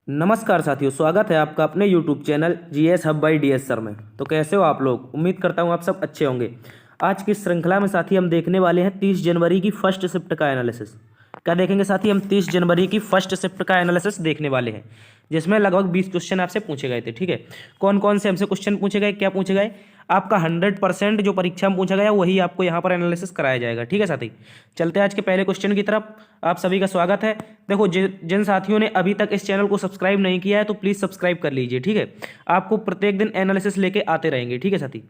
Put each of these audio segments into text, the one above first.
नमस्कार साथियों, स्वागत है आपका अपने YouTube channel GS hub by DS sir में। तो कैसे हो आप लोग? उम्मीद करता हूँ आप सब अच्छे होंगे। आज की श्रृंखला में साथी हम देखने वाले हैं 30 जनवरी की फर्स्ट शिफ्ट का एनालिसिस। क्या देखेंगे साथी? हम 30 जनवरी की फर्स्ट शिफ्ट का एनालिसिस देखने वाले हैं, जिसमें लगभग 20 क्वेश्चन आपसे पूछे गए थे। ठीक है, कौन कौन से हमसे क्वेश्चन पूछे गए, क्या पूछे गए? आपका 100% जो परीक्षा में पूछा गया वही आपको यहाँ पर एनालिसिस कराया जाएगा। ठीक है साथी, चलते हैं आज के पहले क्वेश्चन की तरफ। आप सभी का स्वागत है। देखो, जिन साथियों ने अभी तक इस चैनल को सब्सक्राइब नहीं किया है तो प्लीज़ सब्सक्राइब कर लीजिए। ठीक है, आपको प्रत्येक दिन एनालिसिस लेके आते रहेंगे। ठीक है साथी,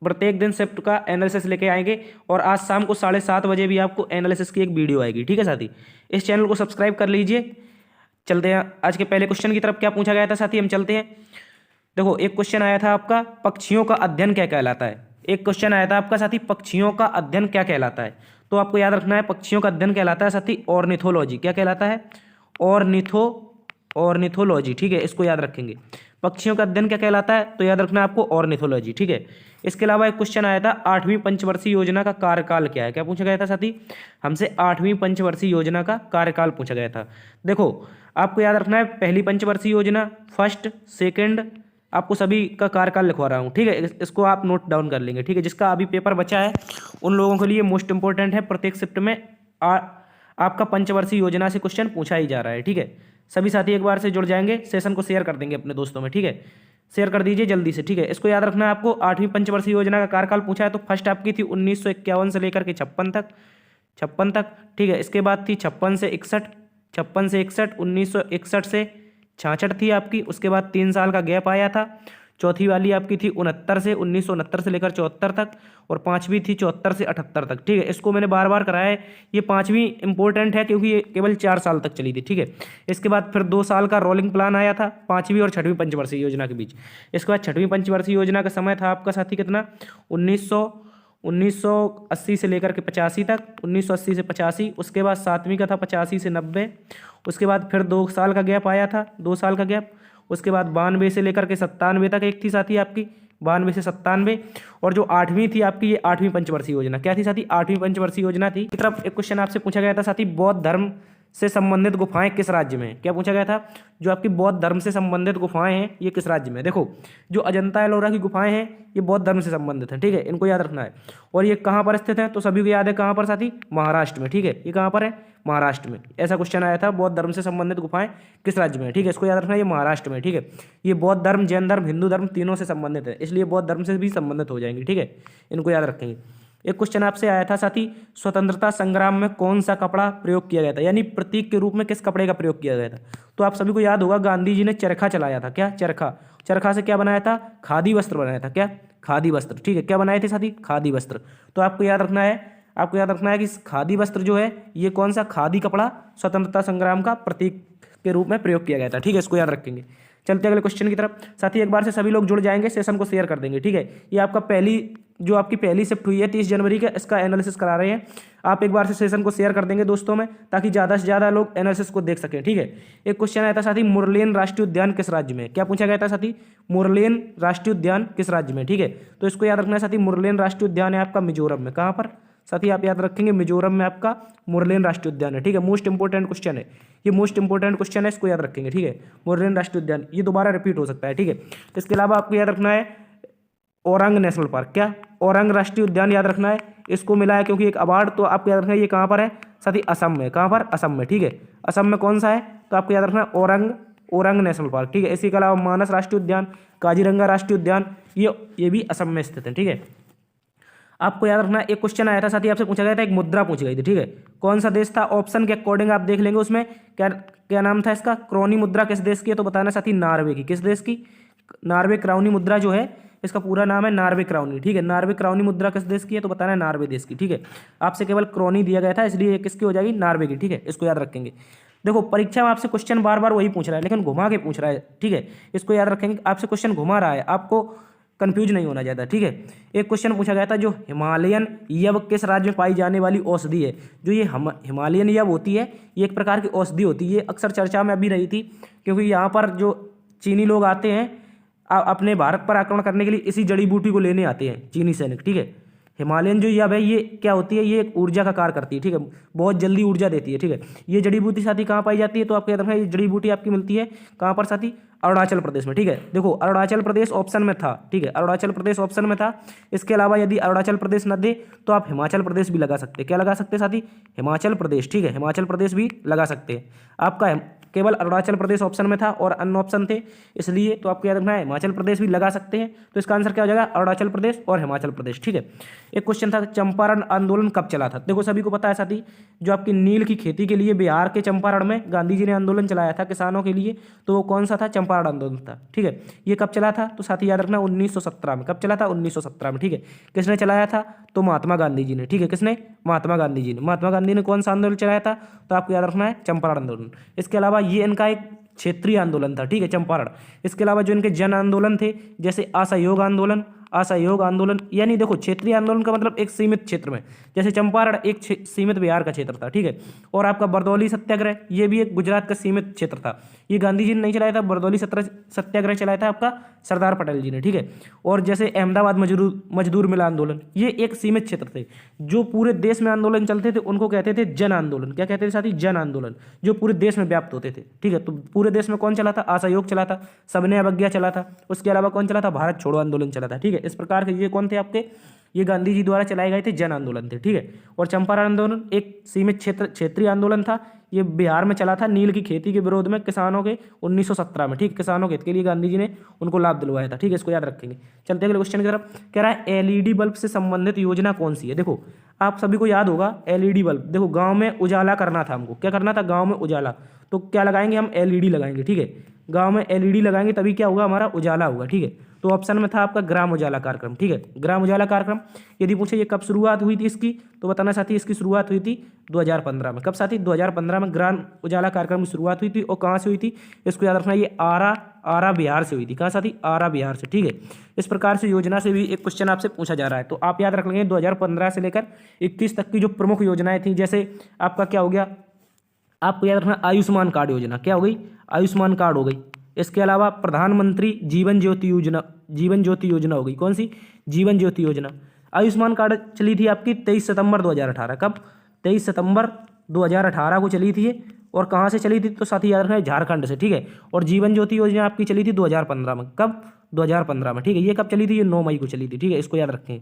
प्रत्येक दिन शिफ्ट का एनालिसिस लेके आएंगे और आज शाम को 7:30 बजे भी आपको एनालिसिस की एक वीडियो आएगी। ठीक है साथी, इस चैनल को सब्सक्राइब कर लीजिए। चलते हैं आज के पहले क्वेश्चन की तरफ। क्या पूछा गया था साथी, हम चलते हैं। देखो, एक क्वेश्चन आया था आपका, पक्षियों का अध्ययन क्या कहलाता है। एक क्वेश्चन आया था आपका साथी, पक्षियों का अध्ययन क्या कहलाता है। तो आपको याद रखना है, पक्षियों का अध्ययन कहलाता है साथी ऑर्निथोलॉजी। क्या कहलाता है? ऑर्निथोलॉजी। ठीक है, इसको याद रखेंगे। पक्षियों का अध्ययन क्या कहलाता है, तो याद रखना है आपको ऑर्निथोलॉजी। ठीक है, इसके अलावा एक क्वेश्चन आया था, 8वीं पंचवर्षीय योजना का कार्यकाल क्या है। क्या पूछा गया था साथी? हमसे 8वीं पंचवर्षीय योजना का कार्यकाल पूछा गया था। देखो, आपको याद रखना है, पहली पंचवर्षीय योजना, फर्स्ट, सेकंड, आपको सभी का कार्यकाल लिखवा रहा हूँ। ठीक है, इसको आप नोट डाउन कर लेंगे। ठीक है, जिसका अभी पेपर बचा है उन लोगों के लिए मोस्ट इंपॉर्टेंट है। प्रत्येक शिफ्ट में आपका पंचवर्षीय योजना से क्वेश्चन पूछा ही जा रहा है। ठीक है, सभी साथी एक बार से जुड़ जाएंगे, सेशन को शेयर कर देंगे अपने दोस्तों में। ठीक है, शेयर कर दीजिए जल्दी से। ठीक है, इसको याद रखना है आपको, 8वीं पंचवर्षीय योजना का कार्यकाल पूछा है तो फर्स्ट आपकी थी 1951 से लेकर के 56 तक। ठीक है, इसके बाद थी 56 से 61, 1961 से 66 थी आपकी। उसके बाद 3 साल का गैप आया था। चौथी वाली आपकी थी 1969 से लेकर 74 तक, और पांचवी थी 74 से 78 तक। ठीक है, इसको मैंने बार बार कराया है, ये पांचवी इंपॉर्टेंट है क्योंकि ये केवल 4 साल तक चली थी। ठीक है, इसके बाद फिर 2 साल का रोलिंग प्लान आया था पांचवी और छठवीं पंचवर्षीय योजना के बीच। इसके बाद छठवीं पंचवर्षीय योजना का समय था आपका साथी कितना, 1980 से लेकर के 85 तक, 1980 से 85। उसके बाद 7वीं का था 85 से 90। उसके बाद फिर 2 साल का गैप आया था, 2 साल का गैप। उसके बाद 92 से लेकर के 97 तक एक थी साथी आपकी, 92 से 97। और जो 8वीं थी आपकी, ये 8वीं पंचवर्षीय योजना। क्या थी साथी? 8वीं पंचवर्षीय योजना थी। की तरफ एक क्वेश्चन आपसे पूछा गया था साथी, बौद्ध धर्म से संबंधित गुफाएं किस राज्य में? क्या पूछा गया था? जो आपकी बौद्ध धर्म से संबंधित गुफाएं हैं ये किस राज्य में? देखो, जो अजंता एलोरा की गुफाएं हैं ये बौद्ध धर्म से संबंधित हैं। ठीक है, इनको याद रखना है। और ये कहाँ पर स्थित है? तो सभी को याद है कहाँ पर साथी? महाराष्ट्र में। ठीक है, ये कहाँ पर है? महाराष्ट्र में। ऐसा क्वेश्चन आया था, बौद्ध धर्म से संबंधित गुफाएं किस राज्य में? ठीक है, इसको याद रखना है, ये महाराष्ट्र में। ठीक है, ये बौद्ध धर्म, जैन धर्म, हिंदू धर्म तीनों से संबंधित है, इसलिए बौद्ध धर्म से भी संबंधित हो जाएंगे। ठीक है, इनको याद रखेंगे। एक क्वेश्चन आपसे आया था साथी, स्वतंत्रता संग्राम में कौन सा कपड़ा प्रयोग किया गया था, यानी प्रतीक के रूप में किस कपड़े का प्रयोग किया गया था? तो आप सभी को याद होगा, गांधी जी ने चरखा चलाया था। क्या? चरखा। चरखा से क्या बनाया था? खादी वस्त्र बनाया था। क्या? खादी वस्त्र। ठीक है, क्या बनाए थे साथी? खादी वस्त्र। तो आपको याद रखना है, कि खादी वस्त्र जो है ये कौन सा खादी कपड़ा स्वतंत्रता संग्राम का प्रतीक के रूप में प्रयोग किया गया था। ठीक है, इसको याद रखेंगे। चलते अगले क्वेश्चन की तरफ। साथी एक बार से सभी लोग जुड़ जाएंगे, सेशन को शेयर कर देंगे। ठीक है, ये आपका आपकी पहली शिफ्ट हुई है 30 जनवरी का, इसका एनालिसिस करा रहे हैं। आप एक बार से सेशन को शेयर कर देंगे दोस्तों में, ताकि ज़्यादा से ज़्यादा लोग एनालिसिस को देख सकें। ठीक है, एक क्वेश्चन आया था साथी, मुरलेन राष्ट्रीय उद्यान किस राज्य में? क्या पूछा गया था साथी? मुरलेन राष्ट्रीय उद्यान किस राज्य में? ठीक है, तो इसको याद रखना है साथी, मुरलेन राष्ट्रीय उद्यान है आपका मिजोरम में। कहाँ पर साथी? आप याद रखेंगे, मिजोरम में आपका मुरलेन राष्ट्रीय उद्यान है। ठीक है, मोस्ट इंपोर्टेंट क्वेश्चन है ये, मोस्ट इंपोर्टेंट क्वेश्चन है, इसको याद रखेंगे। ठीक है, मुरलेन राष्ट्रीय उद्यान, ये दोबारा रिपीट हो सकता है। ठीक है, इसके अलावा आपको याद रखना है औरंग नेशनल पार्क। क्या? औरंग राष्ट्रीय उद्यान याद रखना है, इसको मिला है क्योंकि एक अवार्ड। तो आपको याद रखना है ये कहाँ पर है साथी? असम में। कहाँ पर? असम में। ठीक है, असम में कौन सा है? तो आपको याद रखना है औरंग नेशनल पार्क। ठीक है, इसी के अलावा मानस राष्ट्रीय उद्यान, काजीरंगा राष्ट्रीय उद्यान, ये भी असम में स्थित है। ठीक है, आपको याद रखना है, एक क्वेश्चन आया था साथी, आपसे पूछा गया था, एक मुद्रा पूछी गई थी। ठीक है, कौन सा देश था? ऑप्शन के अकॉर्डिंग आप देख लेंगे, उसमें क्या नाम था इसका? क्रोनी मुद्रा किस देश की है? तो बताना साथी, नॉर्वे की। किस देश की? नॉर्वे क्राउनी मुद्रा जो है, इसका पूरा नाम है नॉर्वे क्राउनी। ठीक है, नॉर्वे क्राउनी मुद्रा किस देश की है? तो बताना है नॉर्वे देश की। ठीक है, आपसे केवल क्रोनी दिया गया था, इसलिए किसकी हो जाएगी? नॉर्वे की। ठीक है, इसको याद रखेंगे। देखो, परीक्षा में आपसे क्वेश्चन बार बार वही पूछ रहा है, लेकिन घुमा के पूछ रहा है। ठीक है, इसको याद रखेंगे, आपसे क्वेश्चन घुमा रहा है, आपको कंफ्यूज नहीं होना चाहता। ठीक है, एक क्वेश्चन पूछा गया था, जो हिमालयन यव किस राज्य में पाई जाने वाली औषधि है? जो ये हिमालयन यव होती है, ये एक प्रकार की औषधि होती है। ये अक्सर चर्चा में अभी रही थी, क्योंकि यहाँ पर जो चीनी लोग आते हैं अपने भारत पर आक्रमण करने के लिए, इसी जड़ी बूटी को लेने आते हैं चीनी सैनिक। ठीक है, हिमालयन जो या भाई ये क्या होती है, ये एक ऊर्जा का कार्य करती है, ठीक है, बहुत जल्दी ऊर्जा देती है, ठीक है। ये जड़ी बूटी साथी कहाँ पाई जाती है, तो आपके याद रखना ये जड़ी बूटी आपकी मिलती है कहाँ पर साथी, अरुणाचल प्रदेश में, ठीक है। देखो अरुणाचल प्रदेश ऑप्शन में था, ठीक है, अरुणाचल प्रदेश ऑप्शन में था। इसके अलावा यदि अरुणाचल प्रदेश न दे तो आप हिमाचल प्रदेश भी लगा सकते हैं। क्या लगा सकते हैं साथी, हिमाचल प्रदेश, ठीक है, हिमाचल प्रदेश भी लगा सकते हैं। आपका केवल अरुणाचल प्रदेश ऑप्शन में था और अन्य ऑप्शन थे, इसलिए तो आपको याद रखना है हिमाचल प्रदेश भी लगा सकते हैं। तो इसका आंसर क्या हो जाएगा, अरुणाचल प्रदेश और हिमाचल प्रदेश, ठीक है। एक क्वेश्चन था, चंपारण आंदोलन कब चला था। देखो सभी को पता है साथी, जो आपकी नील की खेती के लिए बिहार के चंपारण में गांधी जी ने आंदोलन चलाया था किसानों के लिए, तो वो कौन सा था, चंपारण आंदोलन था, ठीक है। ये कब चला था, तो साथी याद रखना 1917 में। कब चला था, 1917 में, ठीक है। किसने चलाया था, तो महात्मा गांधी जी ने, ठीक है। किसने, महात्मा गांधी जी ने। महात्मा गांधी ने कौन सा आंदोलन चलाया था, तो आपको याद रखना है चंपारण आंदोलन। इसके अलावा ये इनका एक क्षेत्रीय आंदोलन था, ठीक है, चंपारण। इसके अलावा जो इनके जन आंदोलन थे, जैसे असहयोग आंदोलन, असहयोग आंदोलन, यानी देखो क्षेत्रीय आंदोलन का मतलब एक सीमित क्षेत्र में, जैसे चंपारण एक सीमित बिहार का क्षेत्र था, ठीक है। और आपका बरदौली सत्याग्रह, ये भी एक गुजरात का सीमित क्षेत्र था। ये गांधी जी ने नहीं चलाया था, बरदौली सत्याग्रह चलाया था आपका सरदार पटेल जी ने, ठीक है। और जैसे अहमदाबाद मजदूर मिल आंदोलन, ये एक सीमित क्षेत्र थे। जो पूरे देश में आंदोलन चलते थे उनको कहते थे जन आंदोलन। क्या कहते थे साथी, जन आंदोलन, जो पूरे देश में व्याप्त होते थे, ठीक है। तो पूरे देश में कौन चला था, असहयोग चला था, सबने अवज्ञा चला था। उसके अलावा कौन चला था, भारत छोड़ो आंदोलन चला था, ठीक है। इस प्रकार के ये कौन थे आपके, ये गांधी जी द्वारा चलाए गए थे जन आंदोलन थे, ठीक है। और चंपारण आंदोलन एक सीमित क्षेत्रीय आंदोलन था। ये बिहार में चला था नील की खेती के विरोध में किसानों के 1917 में, ठीक, किसानों के हित के लिए गांधी जी ने उनको लाभ दिलवाया था, ठीक है। इसको याद रखेंगे। चलते अगले क्वेश्चन की तरफ। कह रहा है एलईडी बल्ब से संबंधित योजना कौन सी है। देखो आप सभी को याद होगा एलईडी बल्ब, देखो गाँव में उजाला करना था हमको, क्या करना था, गाँव में उजाला, तो क्या लगाएंगे हम, एलईडी लगाएंगे, ठीक है। गाँव में एलईडी लगाएंगे तभी क्या होगा, हमारा उजाला होगा, ठीक है। तो ऑप्शन में था आपका ग्राम उजाला कार्यक्रम, ठीक है, ग्राम उजाला कार्यक्रम। यदि पूछे ये कब शुरुआत हुई थी इसकी, तो बताना साथी इसकी शुरुआत हुई थी 2015 में। कब साथी, 2015 में ग्राम उजाला कार्यक्रम की शुरुआत हुई थी। और कहाँ से हुई थी, इसको याद रखना, ये आरा बिहार से हुई थी। कहाँ साथी, आरा बिहार से, ठीक है। इस प्रकार से योजना से भी एक क्वेश्चन आपसे पूछा जा रहा है, तो आप याद रख लेंगे 2015 से लेकर 21 तक की जो प्रमुख योजनाएं थी, जैसे आपका क्या हो गया, आपको याद रखना आयुष्मान कार्ड योजना, क्या हो गई, आयुष्मान कार्ड हो गई। इसके अलावा प्रधानमंत्री जीवन ज्योति योजना हो गई, कौन सी, जीवन ज्योति योजना। आयुष्मान कार्ड चली थी आपकी 23 सितंबर 2018, कब, 23 सितंबर 2018 को चली थी। और कहाँ से चली थी, तो साथी याद रखना झारखंड से, ठीक है। और जीवन ज्योति योजना आपकी चली थी 2015 में, कब, 2015 में, ठीक है। ये कब चली थी, ये 9 मई को चली थी, ठीक है। इसको याद रखें,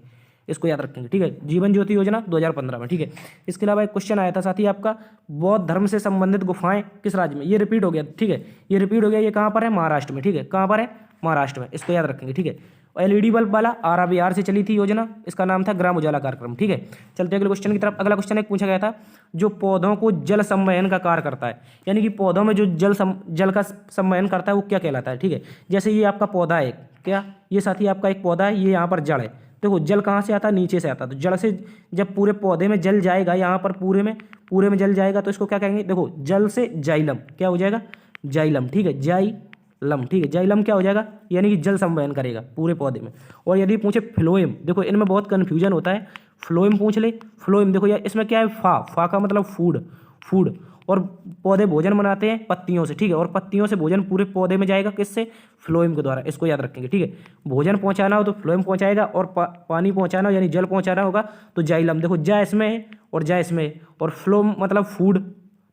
इसको याद रखेंगे, ठीक है। जीवन ज्योति योजना 2015 में, ठीक है। इसके अलावा एक क्वेश्चन आया था साथी आपका, बौद्ध धर्म से संबंधित गुफाएं किस राज्य में, ये रिपीट हो गया, ठीक है, ये रिपीट हो गया। ये कहाँ पर है, महाराष्ट्र में, ठीक है, कहाँ पर है, महाराष्ट्र में। इसको याद रखेंगे, ठीक है। एलईडी बल्ब वाला आरा बिहार से चली थी योजना, इसका नाम था ग्राम उजाला कार्यक्रम, ठीक है। चलते अगले क्वेश्चन की तरफ। अगला क्वेश्चन एक पूछा गया था, जो पौधों को जल संवहन का कार्य करता है, यानी कि पौधों में जो जल का संवहन करता है वो क्या कहलाता है, ठीक है। जैसे ये आपका पौधा है, क्या, ये साथी आपका एक पौधा है, ये यहाँ पर जड़ है। देखो जल कहाँ से आता है, नीचे से आता है। तो जड़ से जब पूरे पौधे में जल जाएगा, यहाँ पर पूरे में जल जाएगा, तो इसको क्या कहेंगे, देखो जल से जाइलम, क्या हो जाएगा, जाइलम, ठीक है, जाइलम, ठीक है। जाइलम क्या हो जाएगा, यानी कि जल संवहन करेगा पूरे पौधे में। और यदि पूछे फ्लोएम, देखो इनमें बहुत कन्फ्यूजन होता है, फ्लोएम पूछ ले, फ्लोएम देखो यार इसमें क्या है, फा का मतलब फूड। और पौधे भोजन बनाते हैं पत्तियों से, ठीक है। और पत्तियों से भोजन पूरे पौधे में जाएगा किससे, फ्लोएम के द्वारा। इसको याद रखेंगे, ठीक है। भोजन पहुंचाना हो तो फ्लोएम पहुंचाएगा, और पानी पहुंचाना हो यानी जल पहुंचाना होगा तो जाइलम। देखो जा इसमें है और जा इसमें है, और फ्लोम मतलब फूड,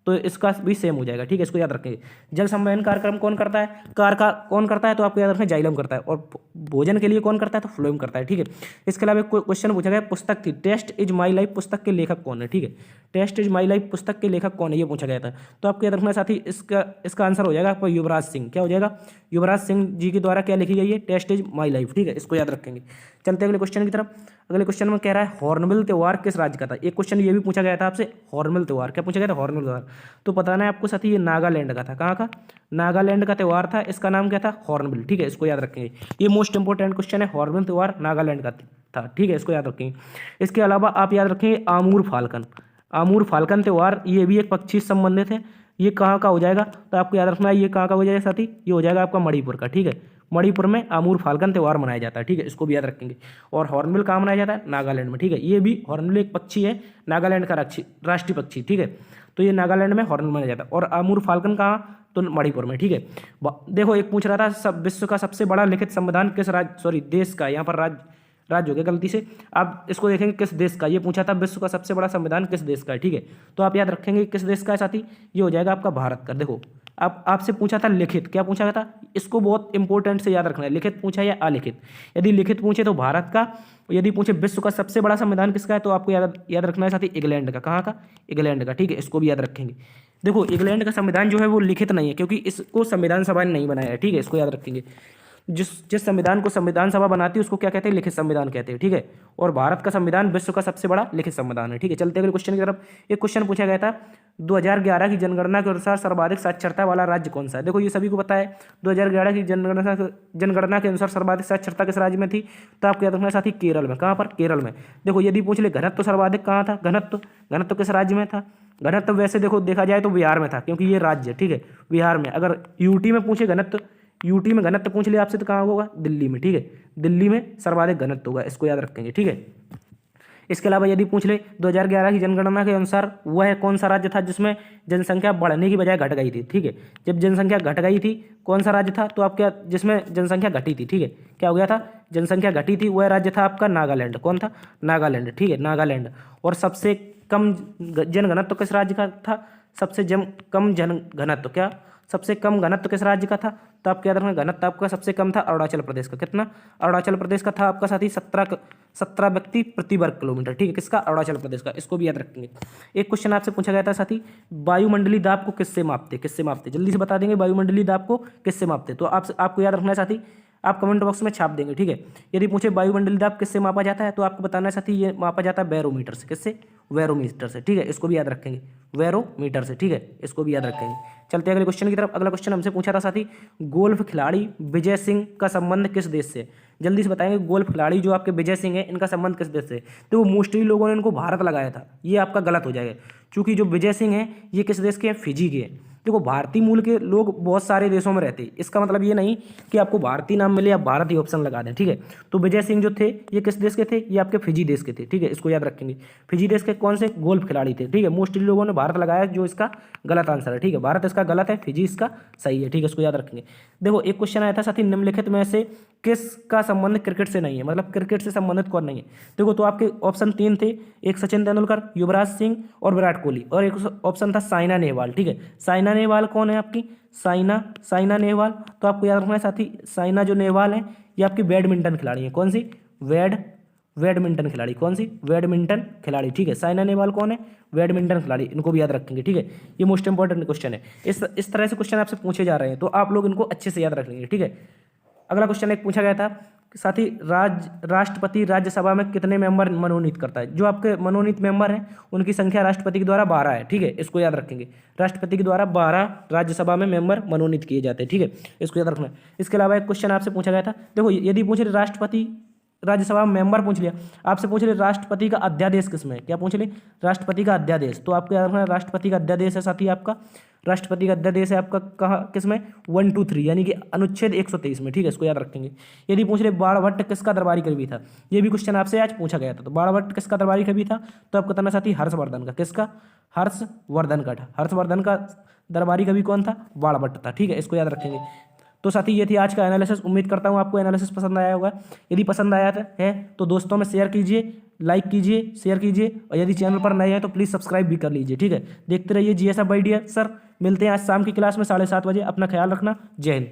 तो इसका भी सेम हो जाएगा, ठीक है। इसको याद रखेंगे। जल संवहन कार्यक्रम कौन करता है, कौन करता है, तो आपको याद रखना जाइलम करता है। और भोजन के लिए कौन करता है, तो फ्लोएम करता है, ठीक है। इसके अलावा एक क्वेश्चन पूछा गया, पुस्तक थी टेस्ट इज माई लाइफ, पुस्तक के लेखक कौन है, ठीक है। टेस्ट इज माई लाइफ पुस्तक के लेखक कौन है, ये पूछा गया था। तो आपको याद रखना साथी, इसका आंसर हो जाएगा आपका युवराज सिंह। क्या हो जाएगा, युवराज सिंह जी के द्वारा क्या लिखी गई है, टेस्ट इज माई लाइफ, ठीक है। इसको याद रखेंगे। चलते अगले क्वेश्चन की तरफ। अगले क्वेश्चन में कह रहा है हॉर्नबिल त्योहार किस राज्य का था। एक क्वेश्चन ये भी पूछा गया था आपसे, हॉर्नबिल त्योहार, क्या पूछा गया था, हॉर्नबिल त्योहार। तो बताना है आपको साथी, ये नागालैंड का था। कहाँ का, नागालैंड का त्योहार था, इसका नाम क्या था, हॉर्नबिल, ठीक है। इसको याद रखेंगे, ये मोस्ट इंपोर्टेंट क्वेश्चन है, हॉर्नबिल त्योहार नागालैंड का था, ठीक है। इसको याद रखेंगे। इसके अलावा आप याद रखेंगे आमूर फाल्कन त्योहार, ये भी एक पक्षी से संबंधित है। ये कहाँ का हो जाएगा, तो आपको याद रखना है ये कहाँ का हो जाएगा साथी, ये हो जाएगा आपका मणिपुर का, ठीक है। मणिपुर में आमूर फाल्कन त्योहार मनाया जाता है, ठीक है। इसको भी याद रखेंगे। और हॉर्नबिल कहाँ मनाया जाता है, नागालैंड में, ठीक है। ये भी हॉर्नबिल एक पक्षी है, नागालैंड का राष्ट्रीय पक्षी, ठीक है। तो ये नागालैंड में हॉर्नबिल मनाया जाता है। और आमूर फाल्कन कहाँ, तो मणिपुर में, ठीक है। देखो एक पूछ रहा था, विश्व का सबसे बड़ा लिखित संविधान किस देश का, यहाँ पर राज्य हो गया गलती से। आप इसको देखेंगे किस देश का, ये पूछा था विश्व का सबसे बड़ा संविधान किस देश का है, ठीक है। तो आप याद रखेंगे किस देश का है साथी, ये हो जाएगा आपका भारत का। देखो अब आपसे पूछा था लिखित, क्या पूछा था, इसको बहुत इंपॉर्टेंट से याद रखना है, लिखित पूछा या अलिखित। यदि लिखित पूछे तो भारत का, यदि पूछे विश्व का सबसे बड़ा संविधान किसका है तो आपको याद रखना है साथी इंग्लैंड का। कहाँ का, इंग्लैंड का, ठीक है, इसको भी याद रखेंगे। देखो इंग्लैंड का संविधान जो है वो लिखित नहीं है क्योंकि इसको संविधान सभा ने नहीं बनाया है, ठीक है, इसको याद रखेंगे। जिस संविधान को संविधान सभा बनाती है उसको क्या कहते हैं, लिखित संविधान कहते हैं, ठीक है। और भारत का संविधान विश्व का सबसे बड़ा लिखित संविधान है, ठीक है। चलते अगले क्वेश्चन की तरफ। एक क्वेश्चन पूछा गया था 2011 की जनगणना के अनुसार सर्वाधिक साक्षरता वाला राज्य कौन सा है। देखो ये सभी को पता है 2011 की जनगणना के अनुसार सर्वाधिक साक्षरता किस राज्य में थी, तो आपको याद रखना है साथी केरल में। कहाँ पर, केरल में। देखो यदि पूछ ले घनत्व सर्वाधिक कहाँ था, घनत्व किस राज्य में था, घनत्व वैसे देखो देखा जाए तो बिहार में था क्योंकि ये राज्य, ठीक है, बिहार में। अगर यूटी में पूछे घनत्व, यूटी में घनत्व पूछ लिया आपसे तो कहाँ होगा, दिल्ली में, ठीक है, दिल्ली में सर्वाधिक घनत्व होगा, इसको याद रखेंगे, ठीक है। इसके अलावा यदि पूछ ले 2011 की जनगणना के अनुसार वह कौन सा राज्य था जिसमें जनसंख्या बढ़ने की बजाय घट गई थी, ठीक है। जब जनसंख्या घट गई थी कौन सा राज्य था, तो आप क्या, जिसमें जनसंख्या घटी थी, ठीक है, क्या हो गया था, जनसंख्या घटी थी, वह राज्य था आपका नागालैंड। कौन था, नागालैंड, ठीक है, नागालैंड। और सबसे कम जनघनत्व किस राज्य का था, सबसे कम जनघनत्व, क्या सबसे कम घनत्व किस राज्य का था, तो आपको याद रखना घनत्व आपका सबसे कम था अरुणाचल प्रदेश का। कितना, अरुणाचल प्रदेश का था आपका साथी 17 व्यक्ति प्रति वर्ग किलोमीटर, ठीक है, किसका, अरुणाचल प्रदेश का, इसको भी याद रखेंगे। एक क्वेश्चन आपसे पूछा गया था साथी वायुमंडलीय दाब को किससे मापते, जल्दी से बता देंगे वायुमंडलीय दाब को किससे मापते, तो आपको याद रखना है साथी, आप कमेंट बॉक्स में छाप देंगे, ठीक है। यदि पूछे वायुमंडलीय दाब किससे मापा जाता है तो आपको बताना है साथी ये मापा जाता है बैरोमीटर से। किससे, बैरोमीटर से, ठीक है, इसको भी याद रखेंगे, बैरोमीटर से, ठीक है, इसको भी याद रखेंगे। चलते हैं अगले क्वेश्चन की तरफ। अगला क्वेश्चन हमसे पूछा था साथी गोल्फ खिलाड़ी विजय सिंह का संबंध किस देश से, जल्दी से बताएंगे। गोल्फ खिलाड़ी जो आपके विजय सिंह है इनका संबंध किस देश से, तो वो मोस्टली लोगों ने इनको भारत लगाया था, ये आपका गलत हो जाएगा क्योंकि जो विजय सिंह है ये किस देश के हैं, फिजी के हैं। देखो भारतीय मूल के लोग बहुत सारे देशों में रहते हैं, इसका मतलब ये नहीं कि आपको भारतीय नाम मिले आप भारत ही ऑप्शन लगा दें, ठीक है। तो विजय सिंह जो थे ये किस देश के थे, ये आपके फिजी देश के थे, ठीक है, इसको याद रखेंगे। फिजी देश के कौन से गोल्फ खिलाड़ी थे, ठीक है, मोस्टली लोगों ने भारत लगाया जो इसका गलत आंसर है, ठीक है, भारत इसका गलत है, फिजी इसका सही है, ठीक है, इसको याद रखेंगे। देखो एक क्वेश्चन आया था साथी निम्नलिखित में से किसका संबंध क्रिकेट से नहीं है, मतलब क्रिकेट से संबंधित कौन नहीं है। देखो तो आपके ऑप्शन 3 थे, एक सचिन तेंदुलकर, युवराज सिंह और विराट कोहली, और एक ऑप्शन था साइना नेहवाल, ठीक है। साइना नेहवाल कौन है आपकी, साइना नेहवाल, तो आपको याद रखना है साथी साइना जो नेहवाल है ये आपकी बैडमिंटन खिलाड़ी है। कौन सी, बैडमिंटन खिलाड़ी, कौन सी, बैडमिंटन खिलाड़ी, ठीक है। साइना नेहवाल कौन है, बैडमिंटन खिलाड़ी, इनको भी याद रखेंगे, ठीक है। ये मोस्ट इंपॉर्टेंट क्वेश्चन है, इस तरह से क्वेश्चन आपसे पूछे जा रहे हैं तो आप लोग इनको अच्छे से याद रख लेंगे, ठीक है। अगला क्वेश्चन एक पूछा गया था साथ ही राष्ट्रपति राज्यसभा में कितने मेंबर मनोनीत करता है, जो आपके मनोनीत मेंबर हैं उनकी संख्या राष्ट्रपति के द्वारा 12 है, ठीक है, इसको याद रखेंगे। राष्ट्रपति के द्वारा 12 राज्यसभा में मेंबर मनोनीत किए जाते हैं, ठीक है, इसको याद रखना है। इसके अलावा एक क्वेश्चन आपसे पूछा गया था, देखो यदि पूछ रहे राष्ट्रपति राज्यसभा में मेंबर पूछ लिया, आपसे पूछ रहे राष्ट्रपति का अध्यादेश किसमें है, क्या पूछ ले, राष्ट्रपति का अध्यादेश, तो आपको याद रखना है राष्ट्रपति का अध्यादेश है साथी आपका, राष्ट्रपति का अध्यादेश है आपका कहाँ किसमें 1, 2, 3 यानी कि अनुच्छेद 123 में, ठीक है, इसको याद रखेंगे। यदि पूछ रहे बाणभट्ट किसका दरबारी कवि था, ये भी क्वेश्चन आपसे आज पूछा गया था, तो बाणभट्ट किसका दरबारी कवि था, तो आपको बताना साथी हर्षवर्धन का, किसका, हर्षवर्धन का दरबारी कवि कौन था, बाणभट्ट था, ठीक है, इसको याद रखेंगे। तो साथी ये थी आज का एनालिसिस, उम्मीद करता हूँ आपको एनालिसिस पसंद आया होगा। यदि पसंद आया है तो दोस्तों में शेयर कीजिए, लाइक कीजिए, शेयर कीजिए, और यदि चैनल पर नए हैं तो प्लीज़ सब्सक्राइब भी कर लीजिए, ठीक है। देखते रहिए GS बाय डियर सर, मिलते हैं आज शाम की क्लास में 7:30 बजे, अपना ख्याल रखना, जय हिंद।